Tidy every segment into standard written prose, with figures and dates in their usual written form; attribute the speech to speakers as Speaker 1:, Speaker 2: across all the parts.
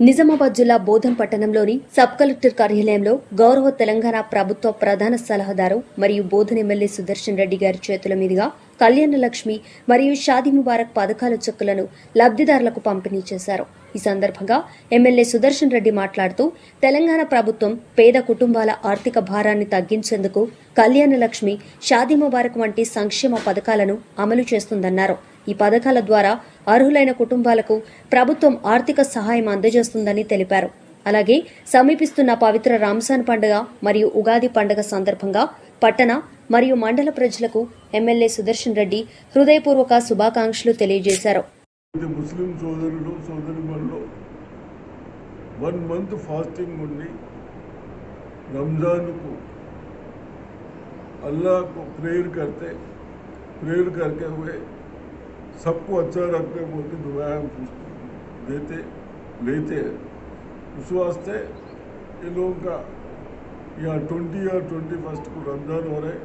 Speaker 1: నిజామాబాద్ జిల్లా బోధన్ పట్టణంలోని sub collector కార్యాలయంలో గౌరవ తెలంగాణ ప్రభుత్వ ప్రధాన సలహాదారు మరియు బోధన్ ఎమ్మెల్యే సుదర్శన్ రెడ్డి గారి చేతుల మీదుగా కళ్యాణ లక్ష్మి మరియు షాదీ ముబారక్ పథకాల చెక్కులను లబ్ధిదారులకు పంపిణీ చేశారు. ఈ సందర్భంగా ఎమ్మెల్యే సుదర్శన్ రెడ్డి మాట్లాడుతూ తెలంగాణ ప్రభుత్వం పేద కుటుంబాల ఆర్థిక భారాన్ని తగ్గించేందుకు కళ్యాణ లక్ష్మి, షాదీ ముబారక్ వంటి సంక్షేమ పథకాలను అమలు చేస్తుందన్నారు. ఈ పథకాల ద్వారా అర్హులైన కుటుంబాలకు ప్రభుత్వం ఆర్థిక సహాయం అందజేస్తుందని తెలిపారు. అలాగే సమీపిస్తున్న పవిత్ర రంజాన్ పండుగ మరియు ఉగాది పండుగ సందర్భంగా పట్టణ మరియు మండల ప్రజలకు ఎమ్మెల్యే సుదర్శన్ రెడ్డి హృదయపూర్వక శుభాకాంక్షలు తెలియజేశారు.
Speaker 2: ముస్లిం సోదరులు సోదరిమణులు 1 month फास्टिंग ఉండి रमजान को अल्लाह को प्रेयर करके हुए सबको अच्छा रखते बोलते दुआएं लेते हैं. उस वास्ते ये लोगों का यहाँ 20 और 21 को रमज़ान हो रहे.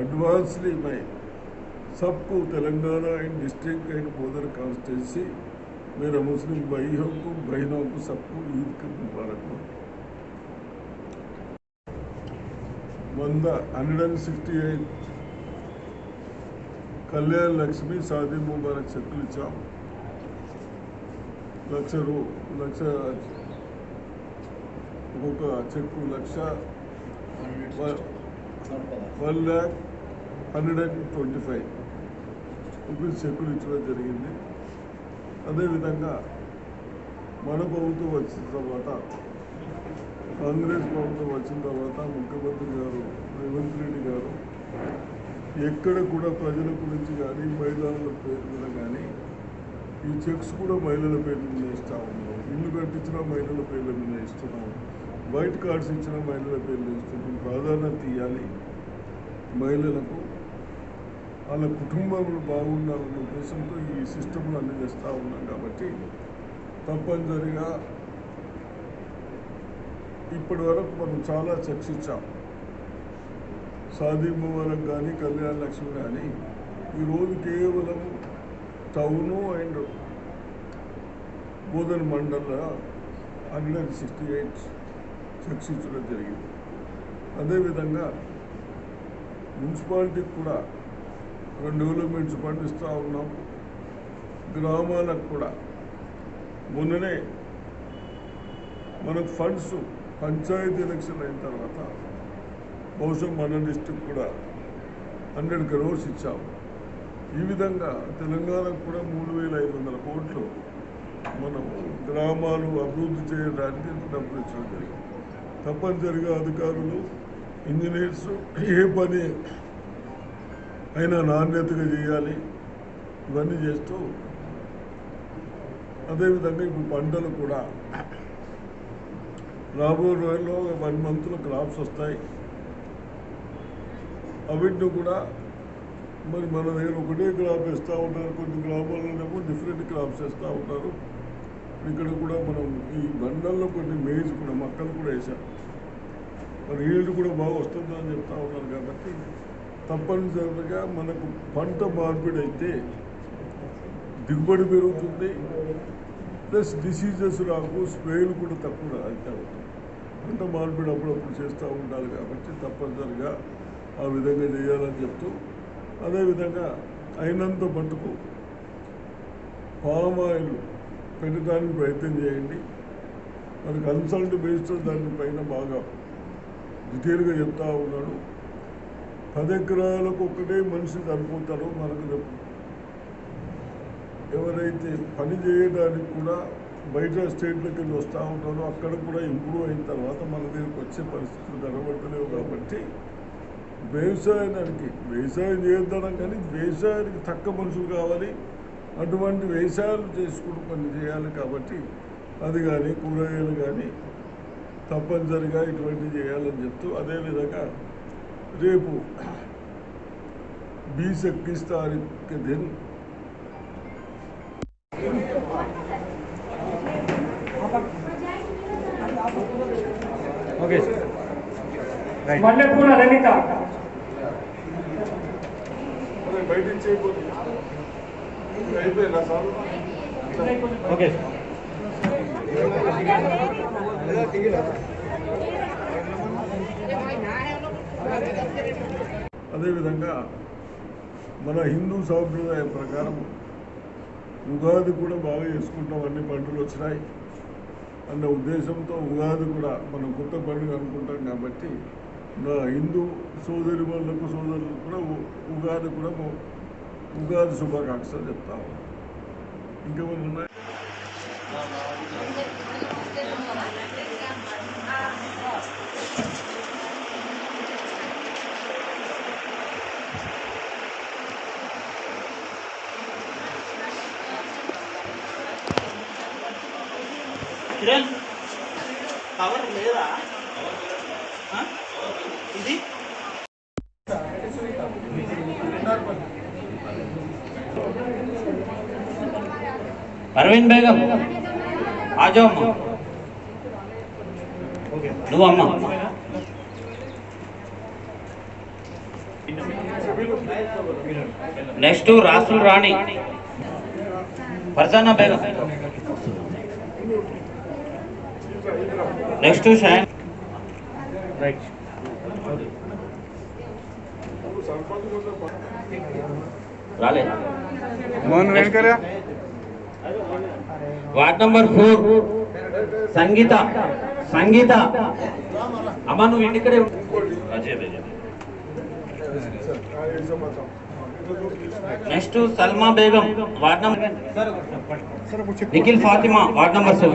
Speaker 2: एडवांसली मैं सबको Telangana and district and Bodhan constituency मेरे मुस्लिम भाइयों को बहनों को सबको ईद का मुबारक हो. 168 कल्याण लक्ष्मी शादी मुबारक చెక్కులు ఇచ్చాం. లక్ష ఒక్కొక్క చెక్కు 1,125 రూపీస్ చెక్కులు ఇచ్చడం జరిగింది. అదేవిధంగా మన ప్రభుత్వం వచ్చిన తర్వాత, కాంగ్రెస్ ప్రభుత్వం వచ్చిన తర్వాత ముఖ్యమంత్రి గారు రేవంత్ రెడ్డి గారు ఎక్కడ కూడా ప్రజల గురించి కానీ మహిళల పేరు మీద కానీ ఈ చెక్స్ కూడా మహిళల పేర్ల మీద ఇస్తూ ఉన్నాం. ఇల్లు కట్టించిన మహిళల పేర్ల మీద ఇస్తున్నాం. వైట్ కార్డ్స్ ఇచ్చిన మహిళల పేర్లు ఇస్తున్నాం. ప్రాధాన్యత ఇవ్వాలి మహిళలకు, వాళ్ళ కుటుంబంలో బాగుండాలన్న ఉద్దేశంతో ఈ సిస్టంలో అన్ని చేస్తూ ఉన్నాం. కాబట్టి తప్పనిసరిగా ఇప్పటి వరకు మనం చాలా చెక్స్ ఇచ్చాం. షాదీ ముబారక్ కానీ కళ్యాణ లక్ష్మి కానీ ఈరోజు కేవలం టౌను అండ్ బోధన్ మండల 168 చెక్స్ ఇచ్చడం జరిగింది. అదేవిధంగా మున్సిపాలిటీకి కూడా 2 డెవలప్మెంట్స్ ఫండ్ ఇస్తూ ఉన్నాం. గ్రామాలకు కూడా మొన్ననే మనకు ఫండ్స్ పంచాయతీ ఎలక్షన్ అయిన తర్వాత బహుశా మన డిస్ట్రిక్ట్ కూడా 100 crores ఇచ్చాము. ఈ విధంగా తెలంగాణకు కూడా 3,500 కోట్లు మనం గ్రామాలు అభివృద్ధి చేయడానికి డబ్బులు ఇచ్చడం జరిగింది. తప్పనిసరిగా అధికారులు, ఇంజనీర్స్ ఏ పని అయినా నాణ్యతగా చేయాలి. ఇవన్నీ చేస్తూ అదేవిధంగా ఇప్పుడు పంటలు కూడా రాబోయే రోజుల్లో 1 monthలో క్రాప్స్ వస్తాయి. అవిటిని కూడా మరి మన దగ్గర ఒకటే క్రాప్ వేస్తూ ఉంటారు. కొన్ని గ్రామాల్లోనేమో డిఫరెంట్ క్రాప్స్ వేస్తూ ఉంటారు. ఇక్కడ కూడా మనం ఈ బండల్లో కొన్ని మేజ్ కూడా మొక్కలు కూడా వేసాం. మరి ఈల్డ్ కూడా బాగా వస్తుందని చెప్తా ఉన్నారు. కాబట్టి తప్పనిసరిగా మనకు పంట మార్పిడి అయితే దిగుబడి పెరుగుతుంది. ప్లస్ డిసీజెస్ రాకు, స్ప్రేలు కూడా తక్కువ అయితే అవుతుంది. పంట మార్పిడి అప్పుడప్పుడు చేస్తూ ఉండాలి. కాబట్టి తప్పనిసరిగా ఆ విధంగా చేయాలని చెప్తూ, అదేవిధంగా అయినంత మటుకు పామ్ ఆయిల్ పెట్టడానికి ప్రయత్నం చేయండి. మరి కన్సల్ట్ బేస్డ్ దానిపైన బాగా డీటెయిల్గా చెప్తా ఉన్నాడు. 10 ఎకరాలకు ఒకటే మనిషి సరిపోతారో మనకు ఎవరైతే పని చేయడానికి కూడా బయట స్టేట్లకి వెళ్ళి వస్తూ ఉంటారో అక్కడ కూడా ఇంప్రూవ్ అయిన తర్వాత మన దగ్గరికి వచ్చే పరిస్థితులు కనబడతలేవు. కాబట్టి వ్యవసాయం చేద్దాం, కానీ వ్యవసాయానికి తక్క మనుషులు కావాలి. అటువంటి వ్యవసాయాలు చేసుకుంటూ పని చేయాలి. కాబట్టి అది కానీ కూరగాయలు కానీ తప్పనిసరిగా ఇటువంటివి చేయాలని చెప్తూ, అదేవిధంగా రేపు 20-21 तारीख के दिन
Speaker 3: ओके राइट
Speaker 4: మల్లెపూల లలిత
Speaker 2: బయట చేయకూడదు. అయిపోయిందా సార్?
Speaker 3: ओके
Speaker 2: అదేవిధంగా మన హిందూ సాంప్రదాయం ప్రకారం ఉగాది కూడా బాగా చేసుకుంటాం, అన్ని పండుగలు వచ్చినాయి అన్న ఉద్దేశంతో ఉగాది కూడా మనం కొత్త పండుగ అనుకుంటాం. కాబట్టి నా హిందూ సోదరులకు కూడా ఉగాది కూడా ఉగాది శుభాకాంక్షలు చెప్తాము. ఇంకేమైనా ఉన్నాయి?
Speaker 4: కిరణ్ పవర్ లేదా ఇది
Speaker 5: अरविंद बेगम आ जाओ अम्मा నువ్వు అమ్మ నెక్స్ట్ రాసుల్ రాణి ఫర్జానా బేగం నెక్స్ట్ షైన్ రైట్ రాలే
Speaker 3: మోహన్ వెంకయ్య
Speaker 5: వార్డ్ నంబర్ 4 సంగీత సంగీత అమ్మ నువ్వు ఇంటికడే next Salma Begum ward number Nikhil Fatima ward number 7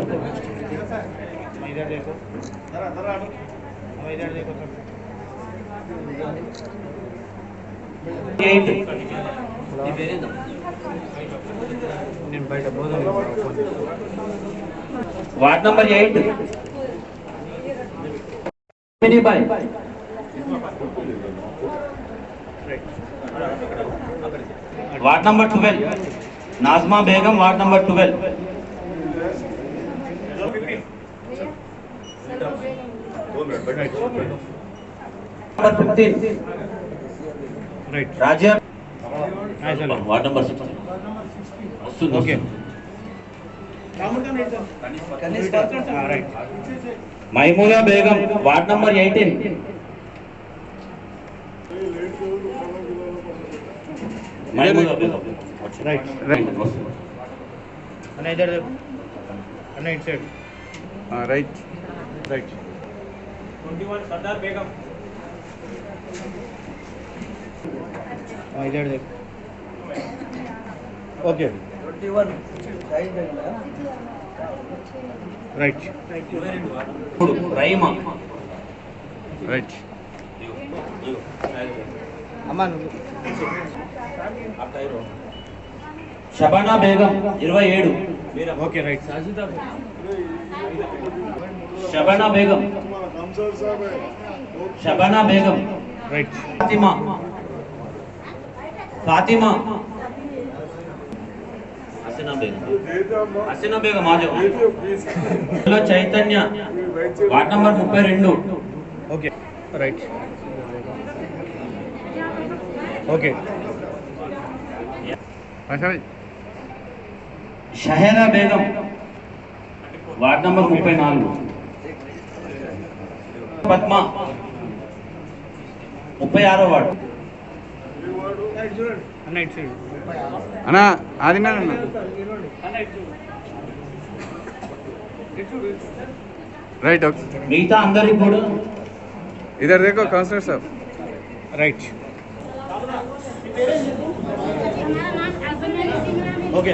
Speaker 5: ward number 8 ward number 12 Najma Begum ward number 12 number 15 Raja ward number 16 okay Maimuna Begum ward number 18 Maimuna Begum
Speaker 3: right
Speaker 4: इधर इट side
Speaker 3: right right
Speaker 4: 21 Sardar Begum इधर देख okay 21 right
Speaker 5: Rahima
Speaker 3: right
Speaker 4: Aman
Speaker 5: Shabana Begum 27
Speaker 4: okay right
Speaker 5: Shabana Begum Shabana Begum
Speaker 4: right
Speaker 5: Fatima Fatima Hasina Begum आ जाओ Chaitanya ward number 32
Speaker 4: okay right okay
Speaker 5: Shahra Begum ward number 34 Padma 36 ward
Speaker 3: అన్నా ఆదినా right okay
Speaker 5: मिगता अंदर కూడా
Speaker 3: इधर देखो काउंसलर साहब
Speaker 4: राइट ओके